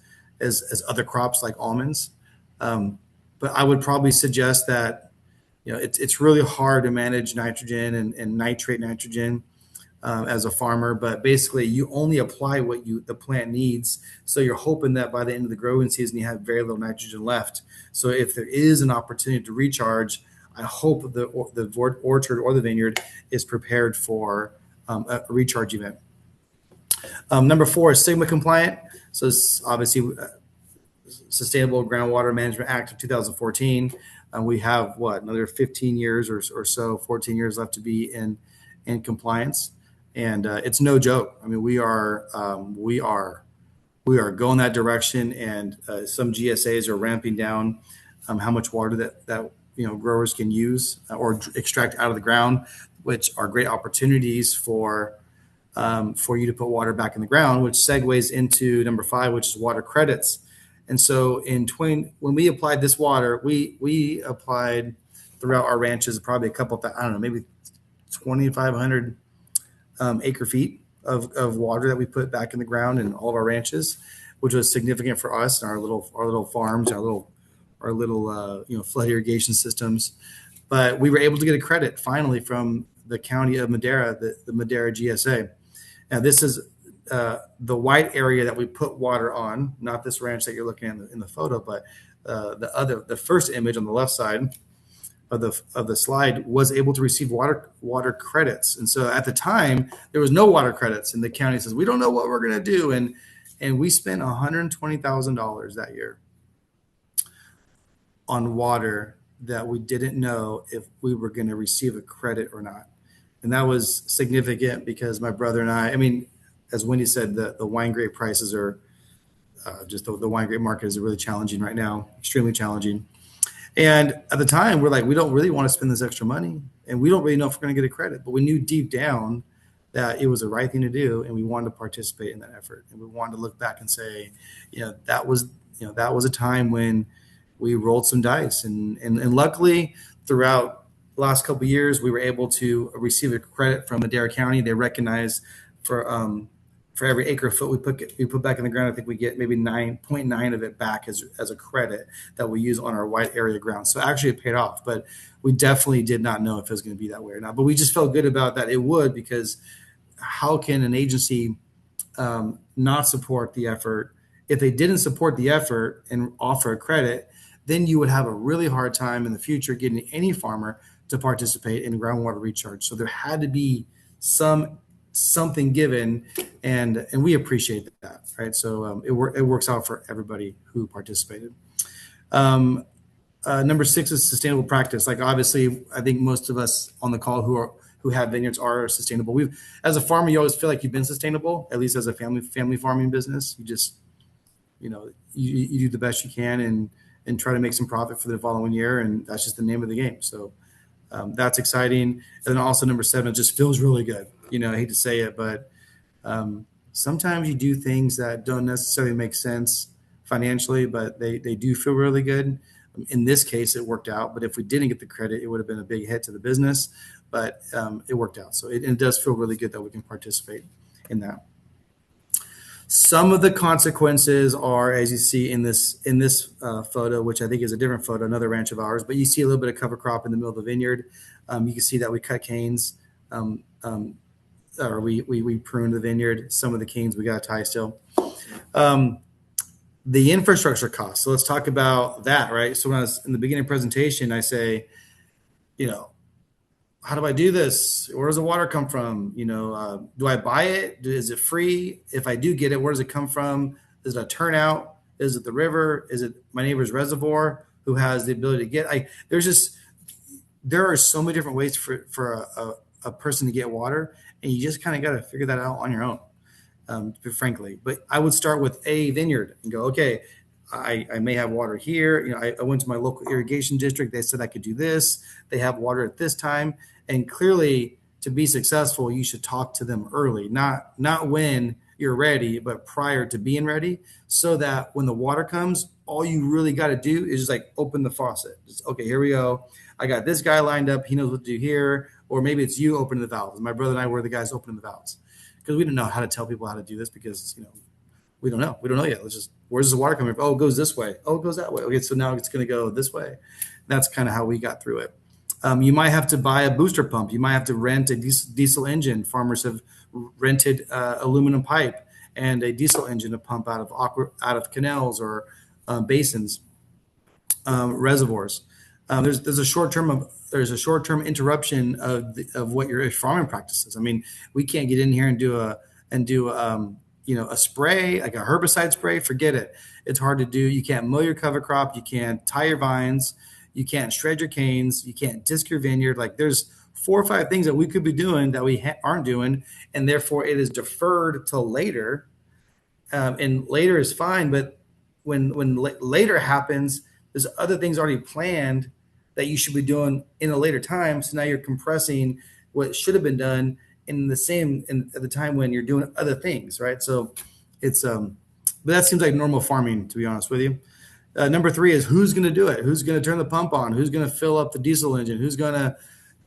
other crops like almonds. But I would probably suggest that it's really hard to manage nitrogen and nitrate nitrogen as a farmer. But basically, you only apply what the plant needs. So you're hoping that by the end of the growing season, you have very little nitrogen left. So if there is an opportunity to recharge, I hope the orchard or the vineyard is prepared for a recharge event. Number 4 is SGMA compliant. So it's obviously Sustainable Groundwater Management Act of 2014. We have another 15 years or so, 14 years left to be in compliance, and it's no joke. I mean, we are going that direction, and some GSAs are ramping down how much water that growers can use or extract out of the ground, which are great opportunities for you to put water back in the ground, which segues into number 5, which is water credits. And so when we applied this water, we applied throughout our ranches probably maybe 2,500 acre feet of water that we put back in the ground in all of our ranches, which was significant for us and our little farms, our little flood irrigation systems. But we were able to get a credit finally from the county of Madera, the Madera GSA. Now this is the white area that we put water on, not this ranch that you're looking at in the photo, but the first image on the left side of the slide was able to receive water credits. And so at the time there was no water credits, and the county says, we don't know what we're going to do. And we spent $120,000 that year on water that we didn't know if we were going to receive a credit or not. And that was significant because my brother and I mean, as Wendy said, the wine grape prices are just the wine grape market is really challenging right now, extremely challenging. And at the time, we're like, we don't really want to spend this extra money, and we don't really know if we're going to get a credit. But we knew deep down that it was the right thing to do, and we wanted to participate in that effort. And we wanted to look back and say, that was a time when we rolled some dice, and luckily throughout the last couple of years, we were able to receive a credit from Madera County. They recognize for every acre foot we put back in the ground, I think we get maybe 9.9 of it back as a credit that we use on our white area ground. So actually it paid off, but we definitely did not know if it was going to be that way or not. But we just felt good about that it would, because how can an agency not support the effort? If they didn't support the effort and offer a credit, then you would have a really hard time in the future getting any farmer to participate in groundwater recharge. So there had to be something given, and we appreciate that, right? So it works out for everybody who participated. Number 6 is sustainable practice. Like obviously, I think most of us on the call who have vineyards are sustainable. As a farmer, you always feel like you've been sustainable, at least as a family farming business. You just you do the best you can and try to make some profit for the following year, and that's just the name of the game. So that's exciting. And then also number 7, it just feels really good. I hate to say it, but sometimes you do things that don't necessarily make sense financially, but they do feel really good. In this case, it worked out. But if we didn't get the credit, it would have been a big hit to the business. But it worked out. So it does feel really good that we can participate in that. Some of the consequences are, as you see in this photo, which I think is a different photo, another ranch of ours, but you see a little bit of cover crop in the middle of the vineyard. You can see that we cut canes, or we pruned the vineyard. Some of the canes we got to tie still. The infrastructure costs. So let's talk about that, right? So when I was in the beginning presentation, I say, how do I do this? Where does the water come from? Do I buy it? Is it free? If I do get it, where does it come from? Is it a turnout? Is it the river? Is it my neighbor's reservoir who has the ability to get? There are so many different ways for a person to get water, and you just kind of got to figure that out on your own. frankly. But I would start with a vineyard and go, okay, I may have water here. I went to my local irrigation district. They said I could do this. They have water at this time. And clearly, to be successful, you should talk to them early, not when you're ready, but prior to being ready, so that when the water comes, all you really got to do is just like open the faucet. Just, okay, here we go. I got this guy lined up. He knows what to do here. Or maybe it's you opening the valves. My brother and I were the guys opening the valves because we didn't know how to tell people how to do this because, we don't know. We don't know yet. Let's just, where's the water coming from? Oh, it goes this way. Oh, it goes that way. Okay, so now it's going to go this way. That's kind of how we got through it. You might have to buy a booster pump. You might have to rent a diesel engine. Farmers have rented aluminum pipe and a diesel engine to pump out of canals or basins, reservoirs. There's a short term interruption of what your farming practices. I mean, we can't get in here and do a spray, like a herbicide spray. Forget it. It's hard to do. You can't mow your cover crop. You can't tie your vines. You can't shred your canes. You can't disc your vineyard. Like there's 4 or 5 things that we could be doing that we aren't doing, and therefore it is deferred till later. And later is fine, but when later happens, there's other things already planned that you should be doing in a later time. So now you're compressing what should have been done at the time when you're doing other things, right? So it's but that seems like normal farming, to be honest with you. Number 3 is who's going to do it? Who's going to turn the pump on? Who's going to fill up the diesel engine? Who's going to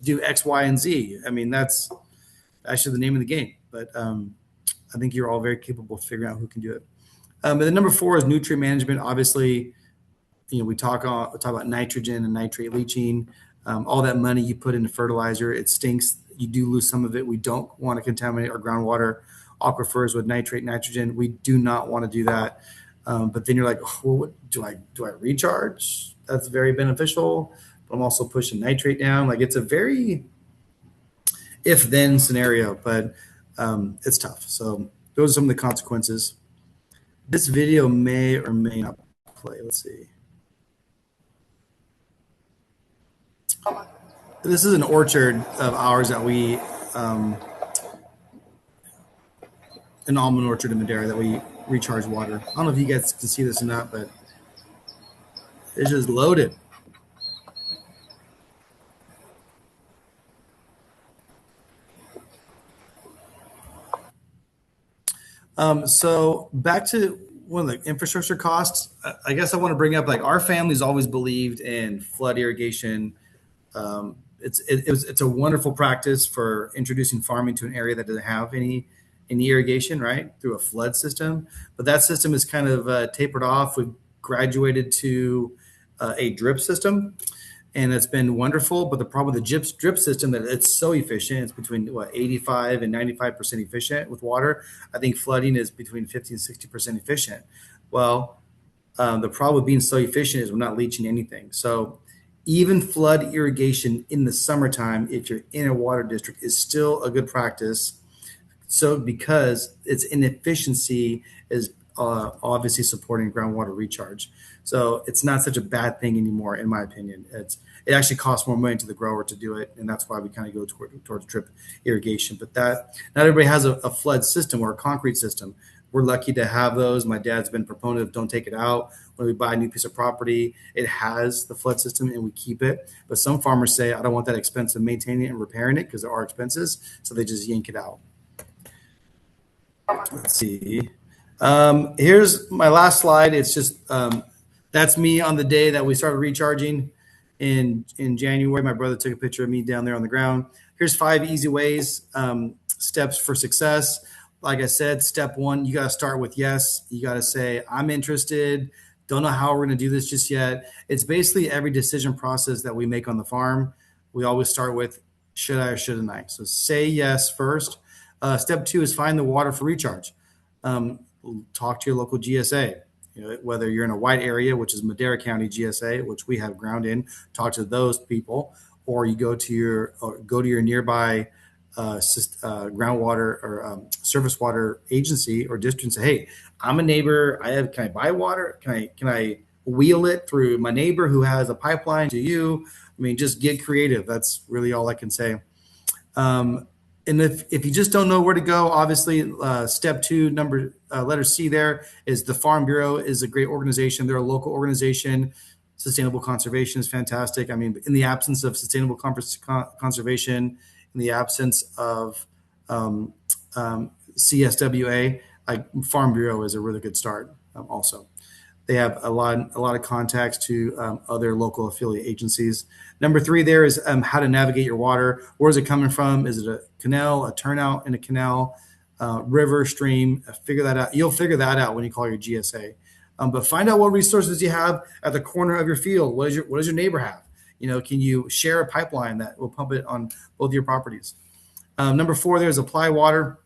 do X, Y, and Z? I mean, that's actually the name of the game. But I think you're all very capable of figuring out who can do it. But then number 4 is nutrient management. Obviously, we talk about nitrogen and nitrate leaching. All that money you put into fertilizer, it stinks. You do lose some of it. We don't want to contaminate our groundwater aquifers with nitrate, nitrogen. We do not want to do that. But then you're like, well, do I recharge? That's very beneficial. But I'm also pushing nitrate down. Like it's a very if-then scenario, but it's tough. So those are some of the consequences. This video may or may not play. Let's see. This is an orchard of ours that we, an almond orchard in Madera that we recharge water. I don't know if you guys can see this or not, but it's just loaded. So back to one of the infrastructure costs, I guess I want to bring up, like, our family's always believed in flood irrigation. It's a wonderful practice for introducing farming to an area that doesn't have any irrigation, right, through a flood system. But that system is kind of tapered off. We've graduated to a drip system, and it's been wonderful. But the problem with the drip system, that it's so efficient. It's between 85 and 95% efficient with water. I think flooding is between 50 and 60% efficient. Well, the problem with being so efficient is we're not leaching anything. So even flood irrigation in the summertime, if you're in a water district, is still a good practice. So because its inefficiency is obviously supporting groundwater recharge. So it's not such a bad thing anymore, in my opinion. It actually costs more money to the grower to do it, and that's why we kind of go towards drip irrigation. But that not everybody has a flood system or a concrete system. We're lucky to have those. My dad's been a proponent of don't take it out. When we buy a new piece of property, it has the flood system and we keep it. But some farmers say, I don't want that expense of maintaining it and repairing it because there are expenses. So they just yank it out. Let's see. Here's my last slide. It's just, that's me on the day that we started recharging in January. My brother took a picture of me down there on the ground. Here's 5 easy ways, steps for success. Like I said, step 1, you got to start with yes. You got to say, I'm interested. Don't know how we're going to do this just yet. It's basically every decision process that we make on the farm. We always start with, should I or shouldn't I? So say yes first. Step 2 is find the water for recharge. Talk to your local GSA. Whether you're in a white area, which is Madera County GSA, which we have ground in, talk to those people, or you go to your nearby groundwater or surface water agency or district and say, hey, I'm a neighbor. Can I buy water? Can I wheel it through my neighbor who has a pipeline to you? I mean, just get creative. That's really all I can say. And if you just don't know where to go, obviously, step two, letter C there is the Farm Bureau is a great organization. They're a local organization. Sustainable conservation is fantastic. I mean, in the absence of sustainable conservation, in the absence of um, CSWA, like Farm Bureau is a really good start. Also, they have a lot of contacts to other local affiliate agencies. Number three there is how to navigate your water. Where is it coming from? Is it a canal, a turnout in a canal, river, stream? Figure that out. You'll figure that out when you call your GSA. But find out what resources you have at the corner of your field. What does your neighbor have? Can you share a pipeline that will pump it on both your properties? Number four, there's apply water.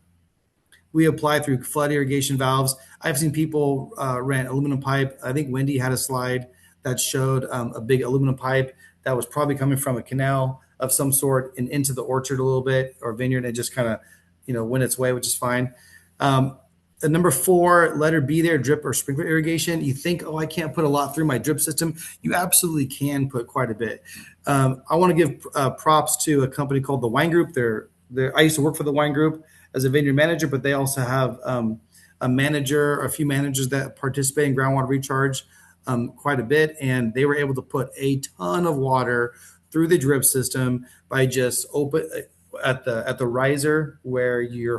We apply through flood irrigation valves. I've seen people rent aluminum pipe. I think Wendy had a slide that showed a big aluminum pipe that was probably coming from a canal of some sort and into the orchard a little bit or vineyard and just kind of, went its way, which is fine. The number four, letter B there, drip or sprinkler irrigation. You think, oh, I can't put a lot through my drip system. You absolutely can put quite a bit. I want to give props to a company called the Wine Group. I used to work for the Wine Group as a vineyard manager, but they also have a few managers that participate in groundwater recharge quite a bit, and they were able to put a ton of water through the drip system by just open at the riser where your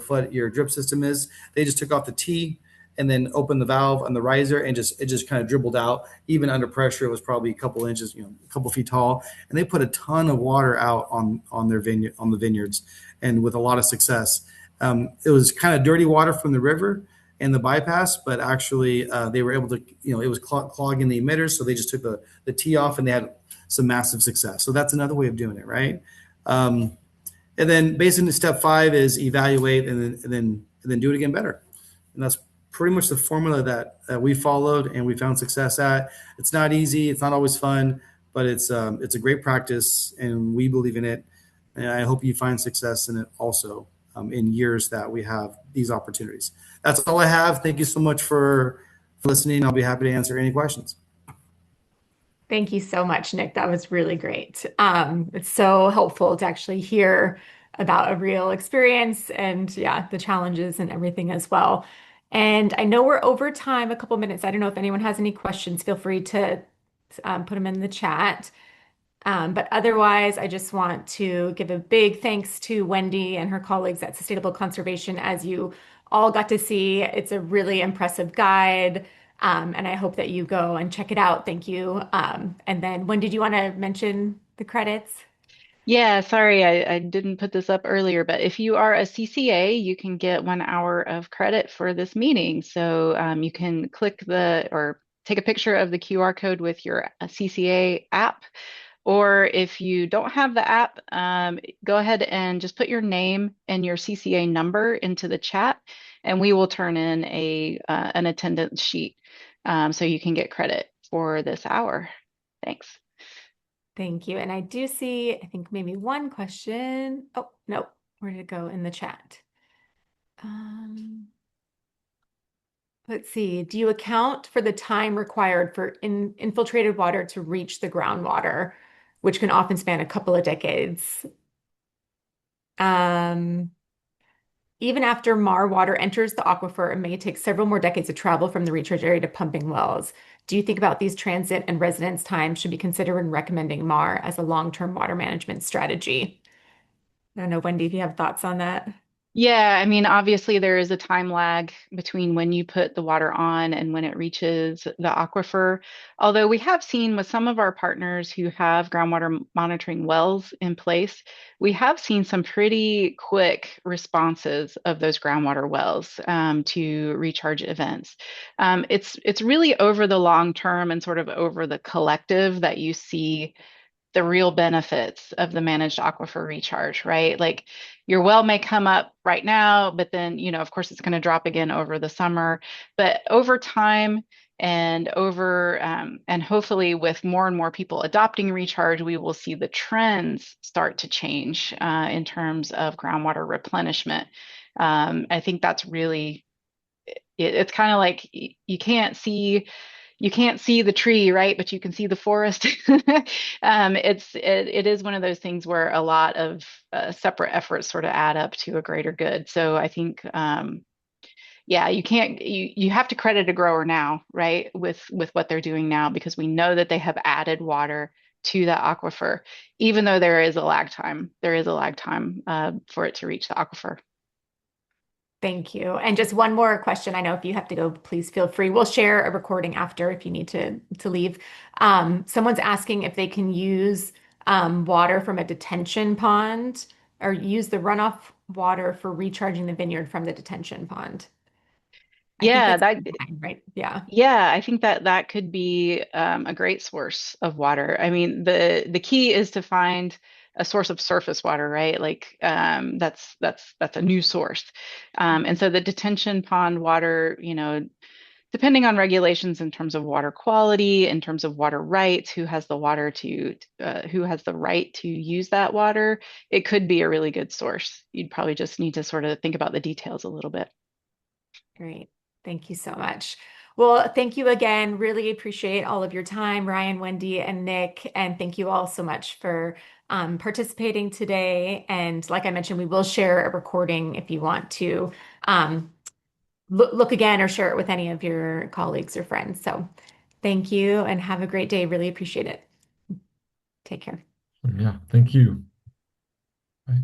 drip system is. They just took off the T and then opened the valve on the riser, and it just kind of dribbled out. Even under pressure, it was probably a couple inches, a couple feet tall, and they put a ton of water out on the vineyards, and with a lot of success. It was kind of dirty water from the river and the bypass, but actually they were able to, it was clogging the emitters. So they just took the T off and they had some massive success. So that's another way of doing it, right? And then basically step five is evaluate and then do it again better. And that's pretty much the formula that we followed and we found success at. It's not easy. It's not always fun, but it's a great practice and we believe in it. And I hope you find success in it also. In years that we have these opportunities. That's all I have. Thank you so much for listening. I'll be happy to answer any questions. Thank you so much, Nick. That was really great. It's so helpful to actually hear about a real experience and yeah, the challenges and everything as well. And I know we're over time, a couple minutes. I don't know if anyone has any questions. Feel free to put them in the chat. But otherwise, I just want to give a big thanks to Wendy and her colleagues at Sustainable Conservation. As you all got to see, it's a really impressive guide. And I hope that you go and check it out. Thank you. And then, Wendy, do you want to mention the credits? Yeah, sorry, I didn't put this up earlier, but if you are a CCA, you can get 1 hour of credit for this meeting. So you can or take a picture of the QR code with your CCA app. Or if you don't have the app, go ahead and just put your name and your CCA number into the chat, and we will turn in an attendance sheet so you can get credit for this hour. Thanks. Thank you. And I do see, I think maybe one question. Oh, no, where did it go in the chat? Let's see. Do you account for the time required for infiltrated water to reach the groundwater, which can often span a couple of decades? Even after MAR water enters the aquifer, it may take several more decades of travel from the recharge area to pumping wells. Do you think about these transit and residence times should be considered when recommending MAR as a long-term water management strategy? I don't know, Wendy, if you have thoughts on that. Yeah, I mean, obviously there is a time lag between when you put the water on and when it reaches the aquifer. Although we have seen with some of our partners who have groundwater monitoring wells in place, we have seen some pretty quick responses of those groundwater wells to recharge events. It's really over the long term and sort of over the collective that you see the real benefits of the managed aquifer recharge, right? Like your well may come up right now, but then, of course, it's going to drop again over the summer. But over time and and hopefully with more and more people adopting recharge, we will see the trends start to change in terms of groundwater replenishment. I think that's really, it's kind of like you can't see you can't see the tree, right? But you can see the forest. It is one of those things where a lot of separate efforts sort of add up to a greater good. So I think yeah, you have to credit a grower now, right? With what they're doing now, because we know that they have added water to that aquifer, even though there is a lag time. There is a lag time for it to reach the aquifer. Thank you. And just one more question. I know if you have to go, please feel free. We'll share a recording after if you need to leave. Someone's asking if they can use water from a detention pond or use the runoff water for recharging the vineyard from the detention pond. I think Yeah, that's that fine, right? Yeah. Yeah, I think that that could be a great source of water. I mean, the key is to find a source of surface water, right? Like that's a new source. And so the detention pond water, depending on regulations in terms of water quality, in terms of water rights, who has the right to use that water, it could be a really good source. You'd probably just need to sort of think about the details a little bit. Great. Thank you so much. Well, thank you again. Really appreciate all of your time, Ryan, Wendy, and Nick. And thank you all so much for participating today. And like I mentioned, we will share a recording if you want to look again or share it with any of your colleagues or friends. So thank you and have a great day. Really appreciate it. Take care. Yeah, thank you. Bye.